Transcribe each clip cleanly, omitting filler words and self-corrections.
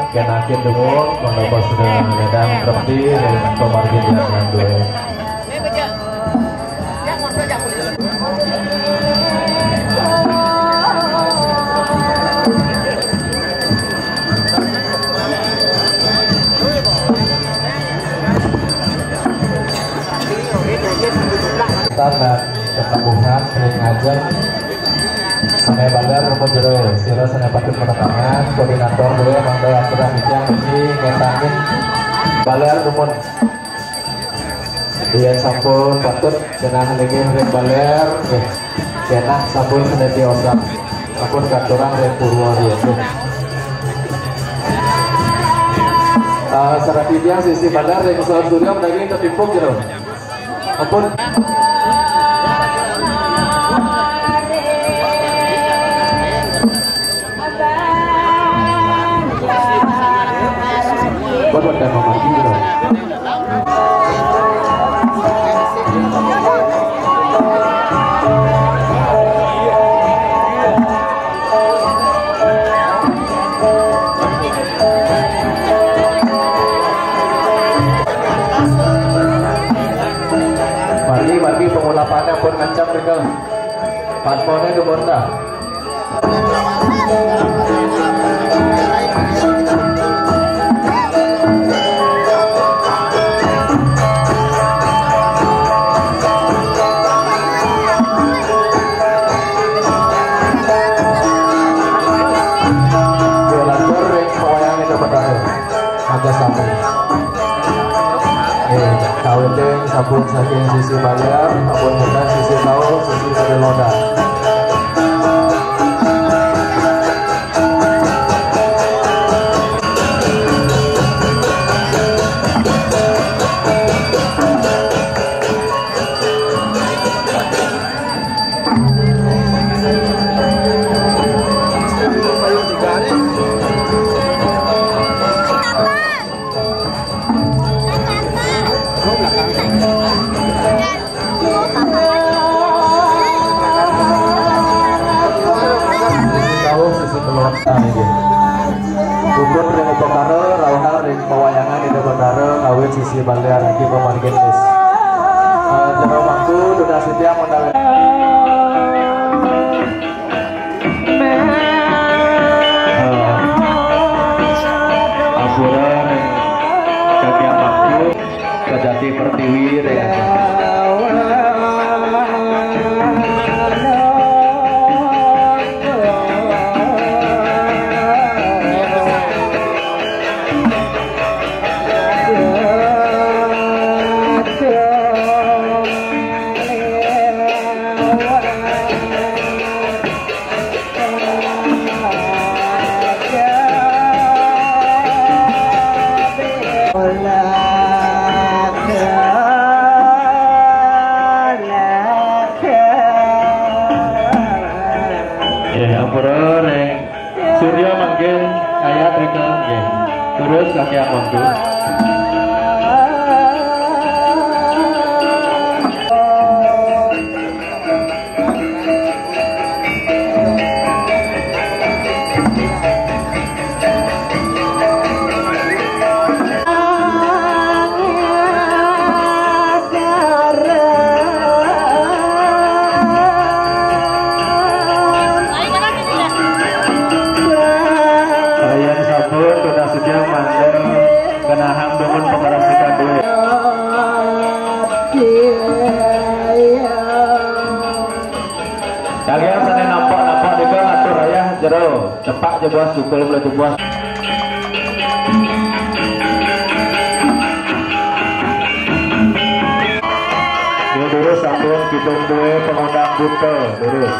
Kenakin dulu, kalau sudah ledang terti dari pemargin yang dua. Karena ketangguhan sering aja. Sana Bandar rumput jero, sira sana patut penekangan, koordinator dulu mangga aturan yang ini ngetangin Baler rumput. Dia sampun patut jenah lagi rek Baler, jenah sampun seneti osam, sampun katuran rek Purwori. Sarapidya sisi Bandar rek Surya mendaging tertimpuk jero. Ampun. Buat dan mama gitu. Bagi pengulapannya pun ngancam mereka. Patponnya ke Bonda. Kaweteng sabun saking sisi Baler, sabun muda sisi tahu, sisi Sedeloda. Ukun ring utokaro, rauhal ring pewayangan di Bandara, kawin sisi Baler di pemargin bis. Jero waktu dunia setia mendalam. Apura ring kagian waktu, kejati pertiwi ring. Surya manggil ayat mereka, terus kakek waktu. Kalian sana nampak juga atur ayah jero cepak je bos cukul boleh tu bos. Dulu sampai Sampun Kidung Due pengundang Bunte lurus.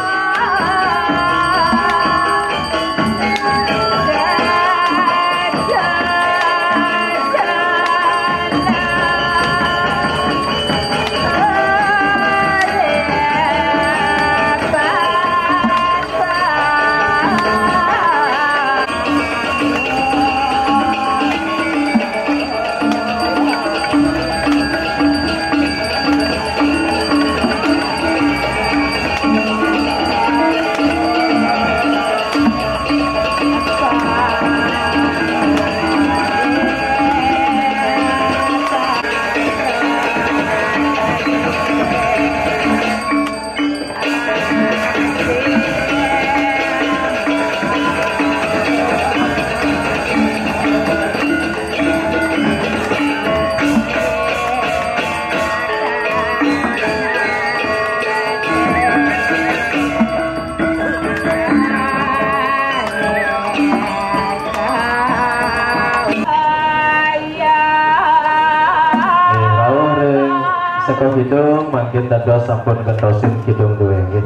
Saka Kidung makin dados sampun kentosin Kidung Due nggih.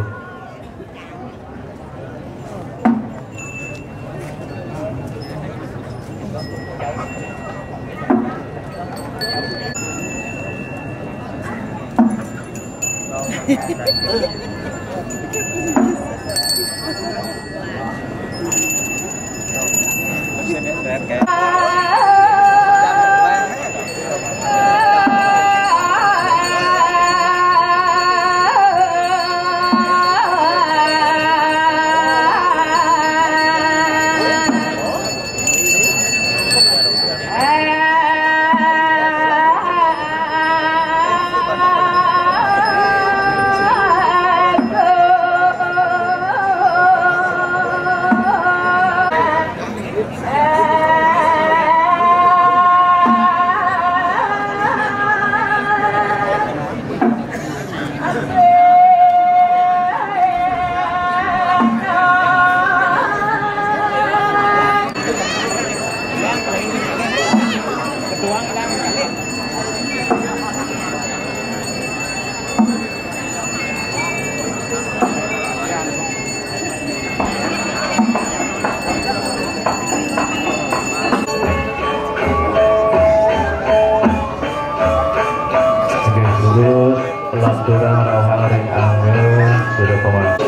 Pelanturan rohang ring angel sudah pemandu.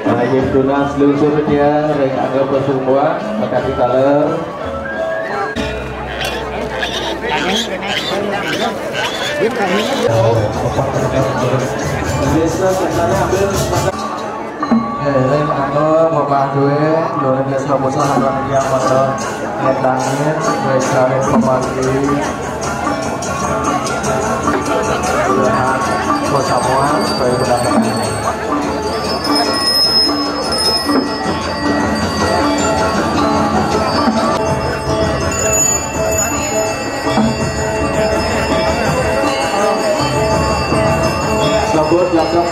Ayat tunas selusurnya ring angel persumbuan makasih kaler. Ring angel memanduwe dolen biasa musuh haluan yang masuk ngetangin ring pemandu. Buat semua supaya mendapatkan ini. Selamat datang.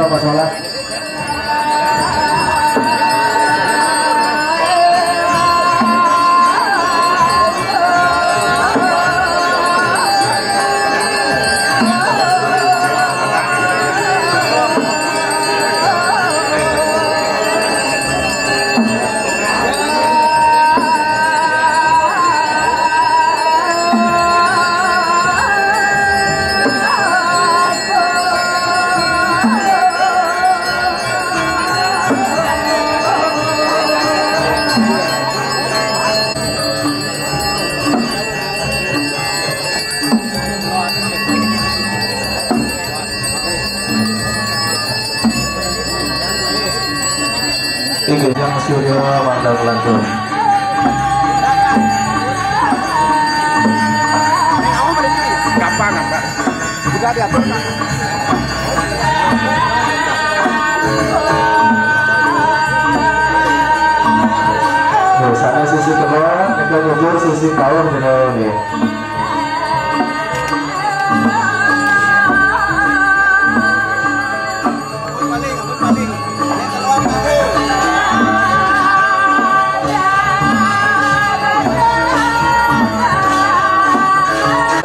Masalah. Tiga jam Suryo Mandang Lantung. Gampang apa? Juga diatur. Sana sisi kebon, kita nyebur sisi kawan benar nih.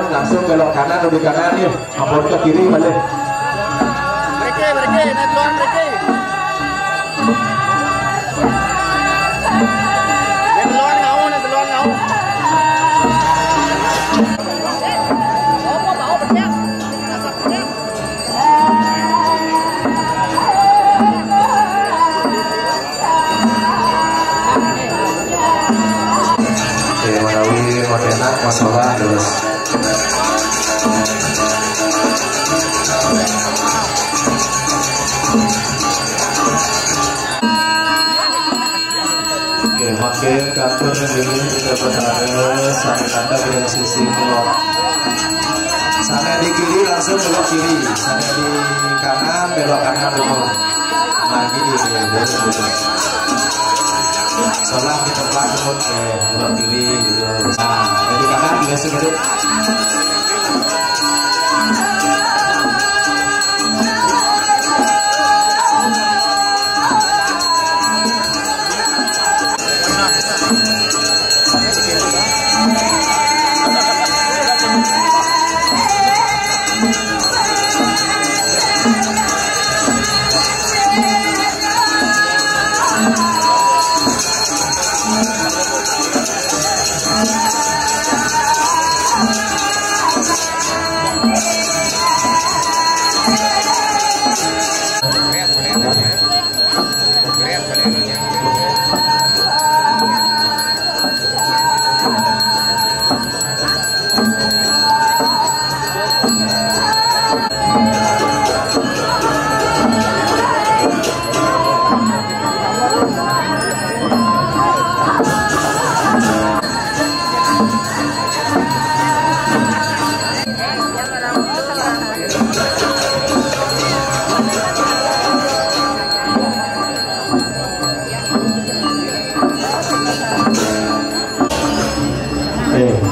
Langsung belok kanan, lebih kanan nih, ampun ke kiri balik. Mereka, naik keluar mereka. Enak masalah terus. Oke, makin kantor ini kita berharap sampai tanda dengan sisi belok. Sana di kiri langsung belok kiri, sana di kanan belok kanan dulu. Nah gini dulu. Soalnya kita pelajun belok kiri gitu. Nah, di kanan juga segede.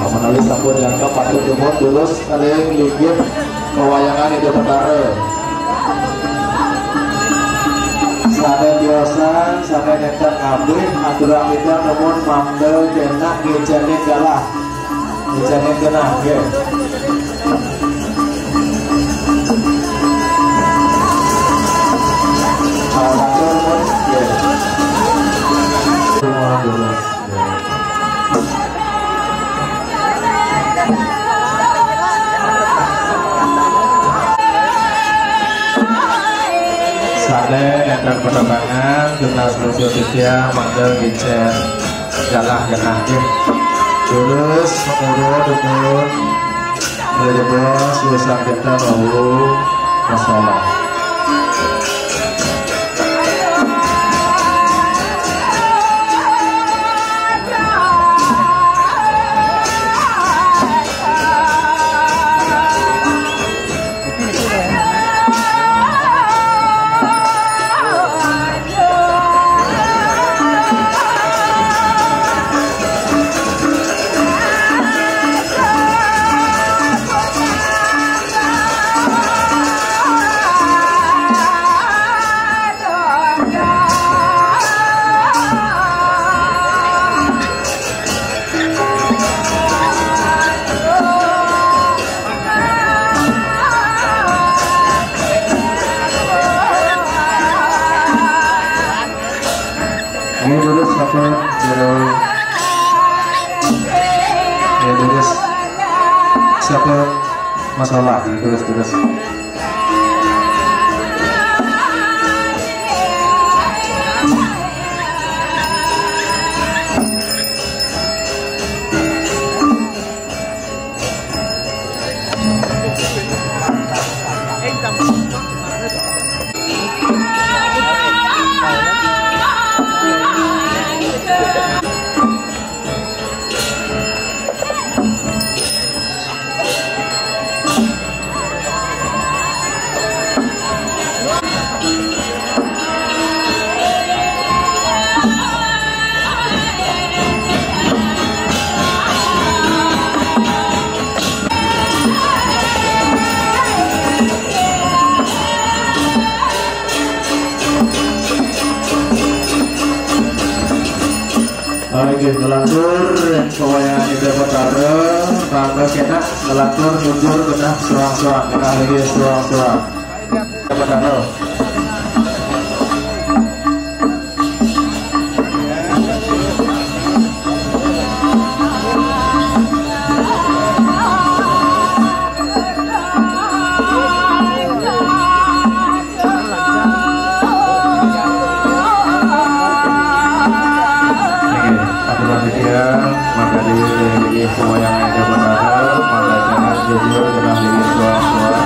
Menalis sampun jangka patut umur lulus saling ligit pewayangan itu perkara. Sada biosan, sada nyetak ngabih, aturan kita namun mandel jenak gejanin galah, gejanin genah ya. Atur pun ya. Sale netral penerbangan jurnal solusi titia mandel gicen jalah genah lurus mengurut dukun dari bos lulusan kita lalu masalah. Ini lurus apa? Ya lurus. Siapa masalah? Terus. ngelatur pokoknya itu potare bangga kena ngelatur mundur kena suang-suang kena lagi suang-suang potare. Maka di semua yang ada benar, maka jangan jujur kena lagi suang-suang.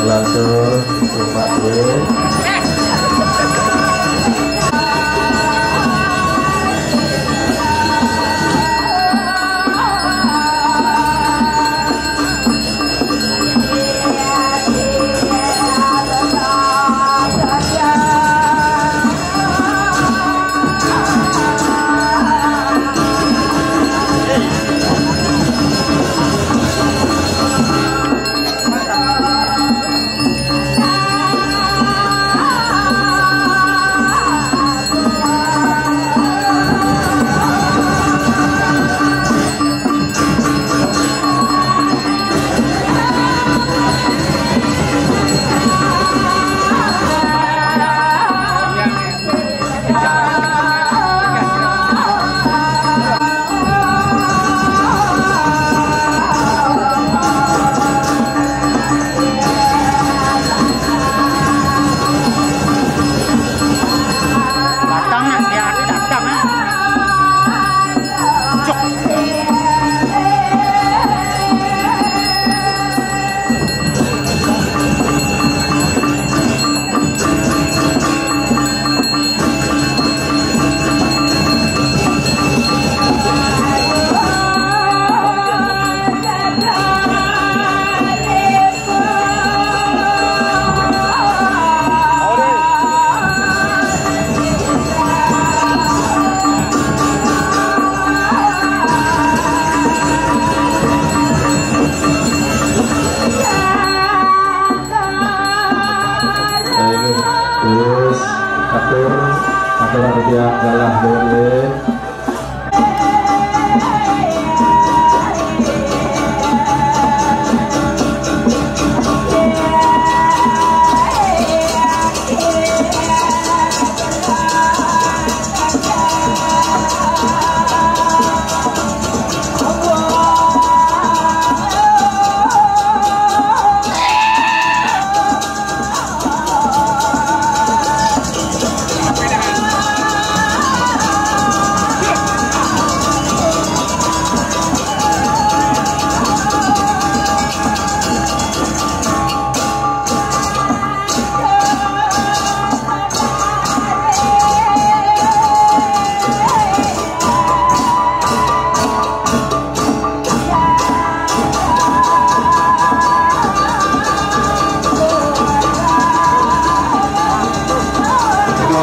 Langsung rumah gue. Terus atur rupiah galah boleh.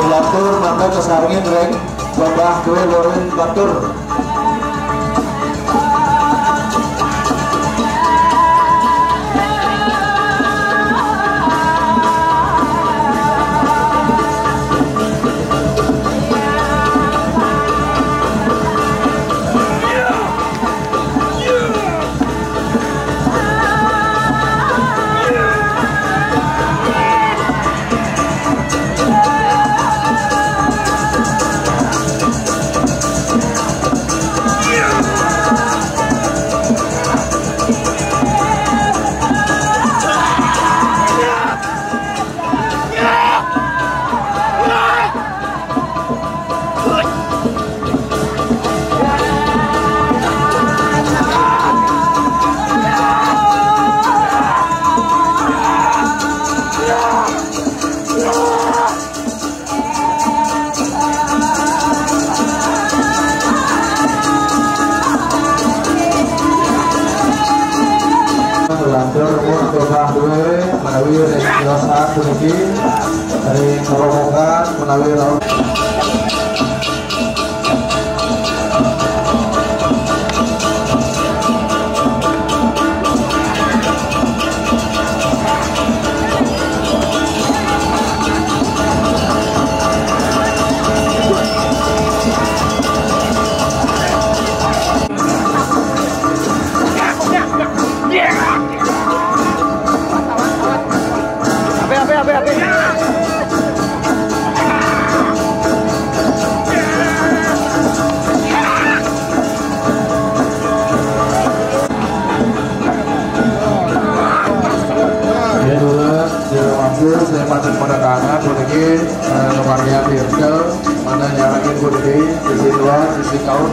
Batur maka kesarungin reng babah kue lorin batur. menawi kiosaan puniki dari rombongan menawi laut. Saya patut menekanan puniki lumayan virtual mana nyalakin puniki sisi luar sisi kaun.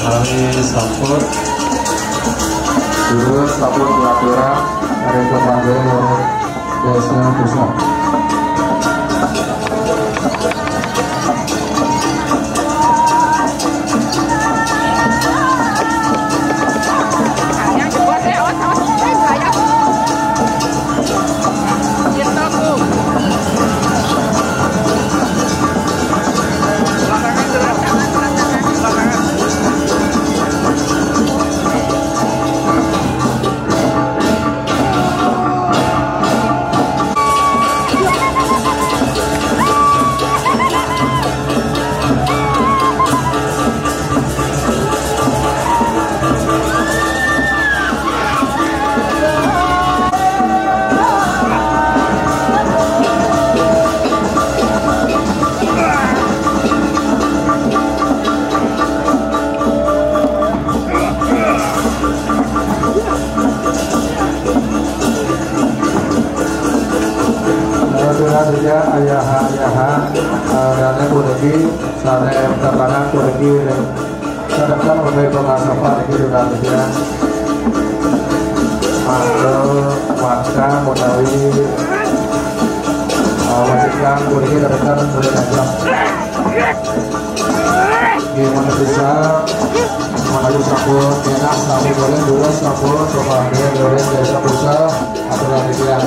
Melalui sampur terus sampur peraturan dari kepada desa pusat. Ayah-ayah dan puniki sana tertangan puniki sedangkan mengenai pengasapan ini juga dia maka menawi masihkan puniki terdekat boleh aja gimana bisa menawi sabun enak sabun boleh dulu sabun coba dia boleh desa pusat atau lagi dia.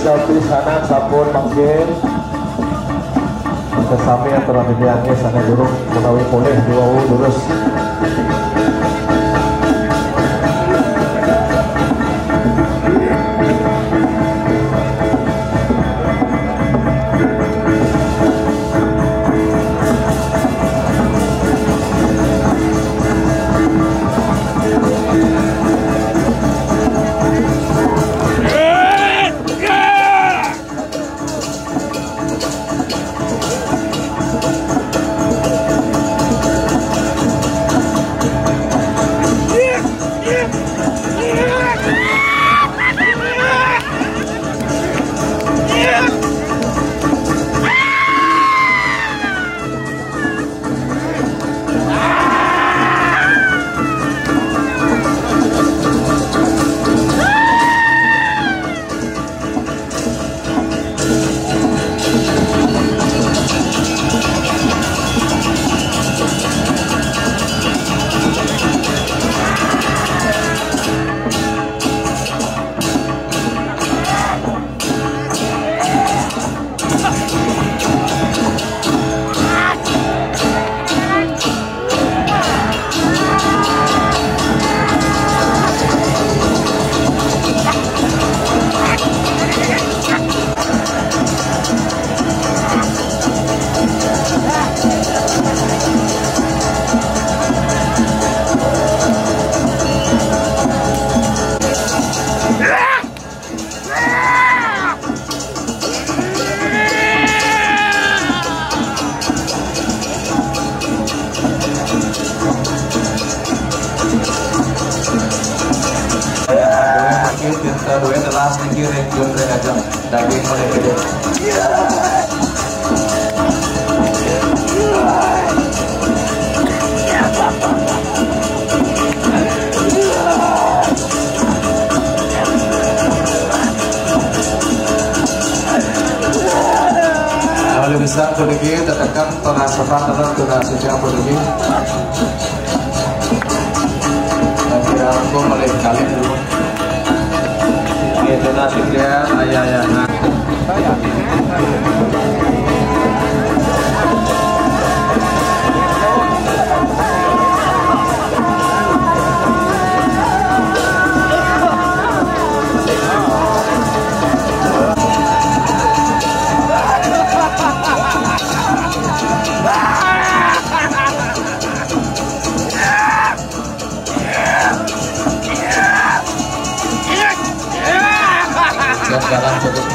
tapi sana sampun mangkin kesami yang telah dibiangnya sana durung menawi pulih dua lurus. Kedua telah mengirim jumlah aja daging oleh kedua. Kalau bisa sedikit tekan tengah sepan tekan tengah sejak berdiri. Dan kita aku mulai kali dulu. Itu nasib dia, ayah. Jalan cukup.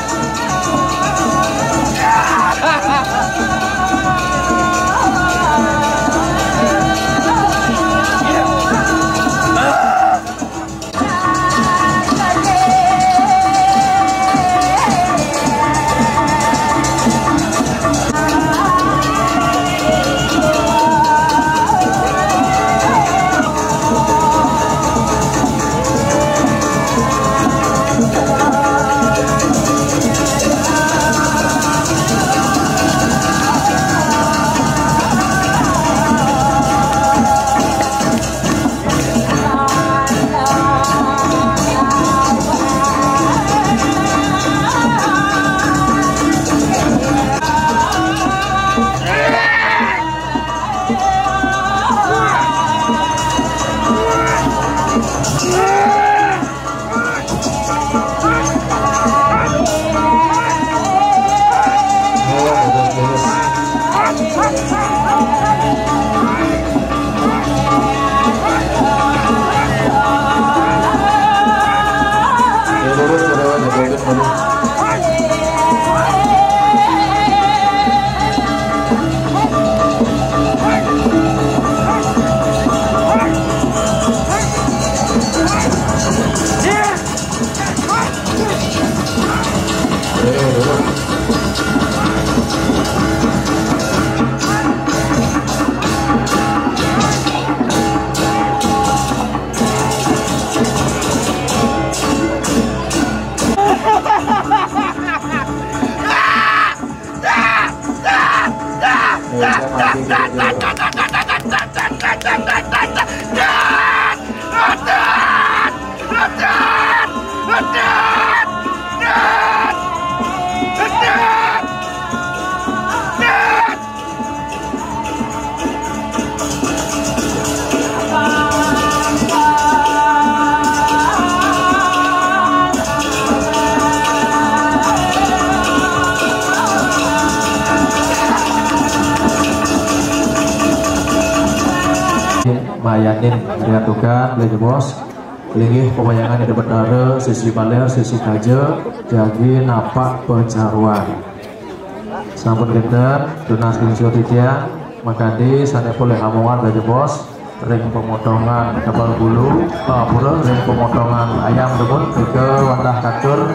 ngelayanin diatukan beli bos linggih pemayangan di betara sisi baler sisi kaja jagi napak pencaruan sampun kita tunas kingsio titian makadi sana boleh hamongan beli bos ring pemotongan kapal bulu pura ring pemotongan ayam demun ke wadah katur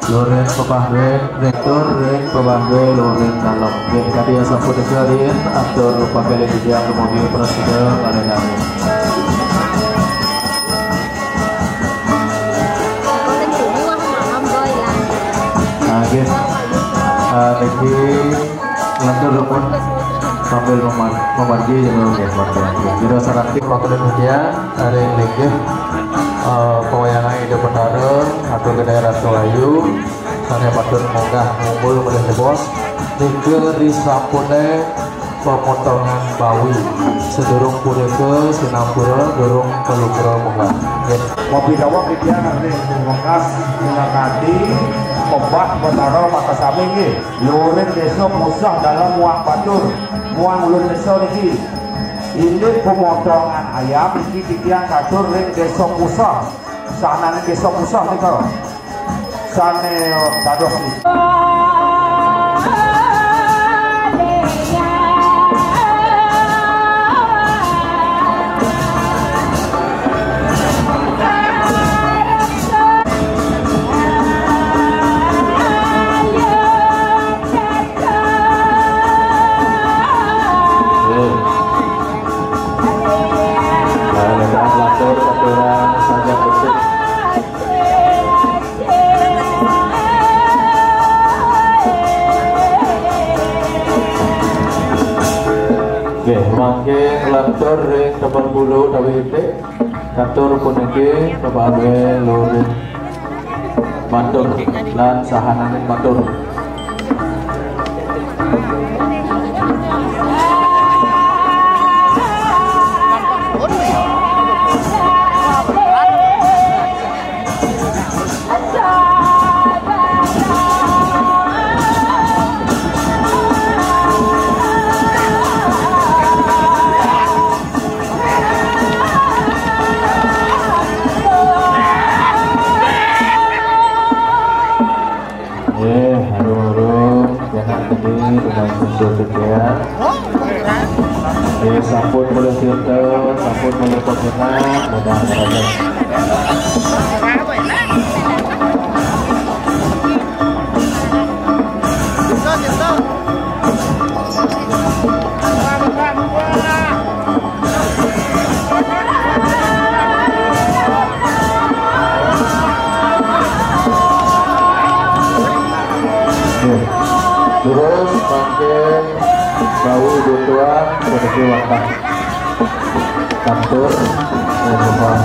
loren pebahwe rektor ring pebahwe loren dalam jadi tadi yang sampun dijarin aktor pakai yang mobil presiden kali-kali lagi lagi lanjut pun sambil memanji yang jadi saranti waktu dia ada yang lagi pewayangan ide petara atau ke daerah Selayu sana patut munggah ngumpul oleh bos tiga di sampune pemotongan bawi sedurung pureke sinampura durung pelukura munggah mobil dawak dia nanti mengkas mengakati obat petara mata samping ini lurin desa musah dalam muang batur muang ulun desa ini pemotongan ayam ini titian katur ring desa musah sana ning desa musah nih kalau sana tadoh ini makin lantur ring kapal bulu tapi itu kantor puniki kebawe lorin batur lan sahananin batur sampun boleh filter, sampun boleh kopinan, mudah-mudahan. Terus makin bau butuhan seperti waktu kantor dalam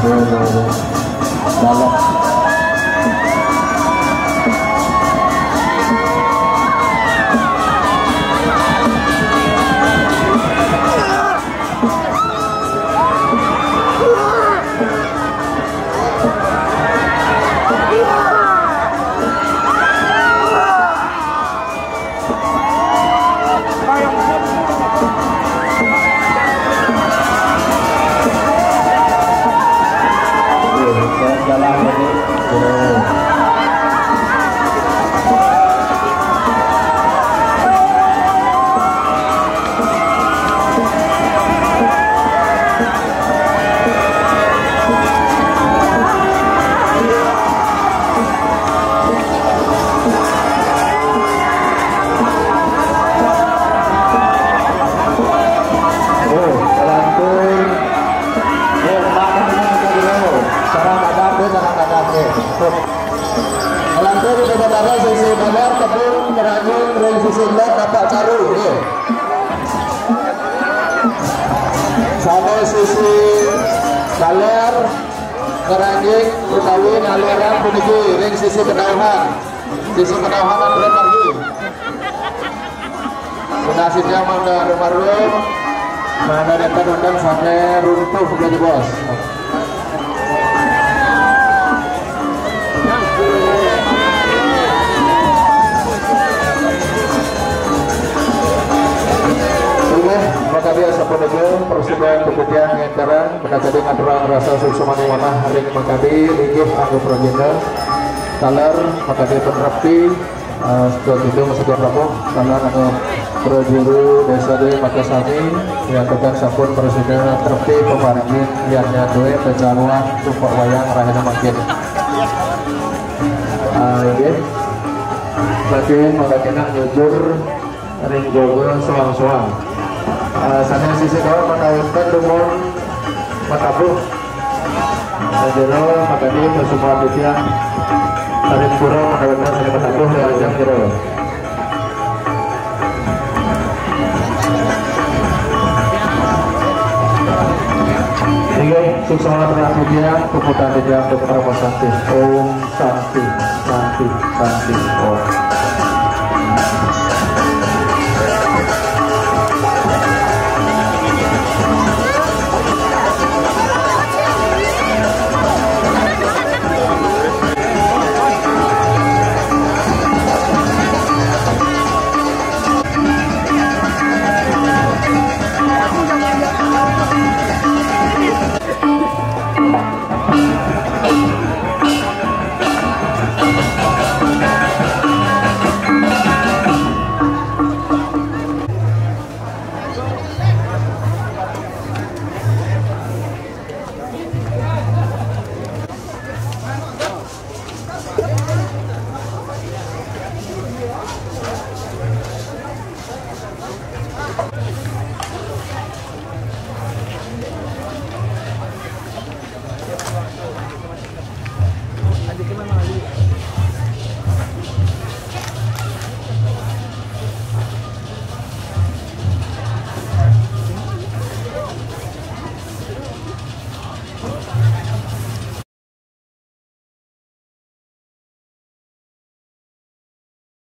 sampai sisi kaler keranjing utawi aliran puniki ring sisi kedauhan lagi sunasinya mana rumah mana dekat undang sampai runtuh jadi bos. Maka biasa penuju persediaan kemudian yang terang jadi ngaturang rasa suksumani mana ring makadi inggih kanggo progenda taler makadi penerapi setelah itu masuk ke Prabowo taler anu Projuru Desa Dewi Makasami yang tekan sampun presiden terpi pemarangin yang nyadue penjaruan support wayang rahana makin inggih berarti mengatakan nyujur ring jogo soang-soang sana sisi bawah mengawinkan dengan matabuh jero makanya semua pihak tarik pura mengawinkan sana matabuh yang ajang jero sehingga suksama terang media keputusan tidak untuk para pasangan Om Santi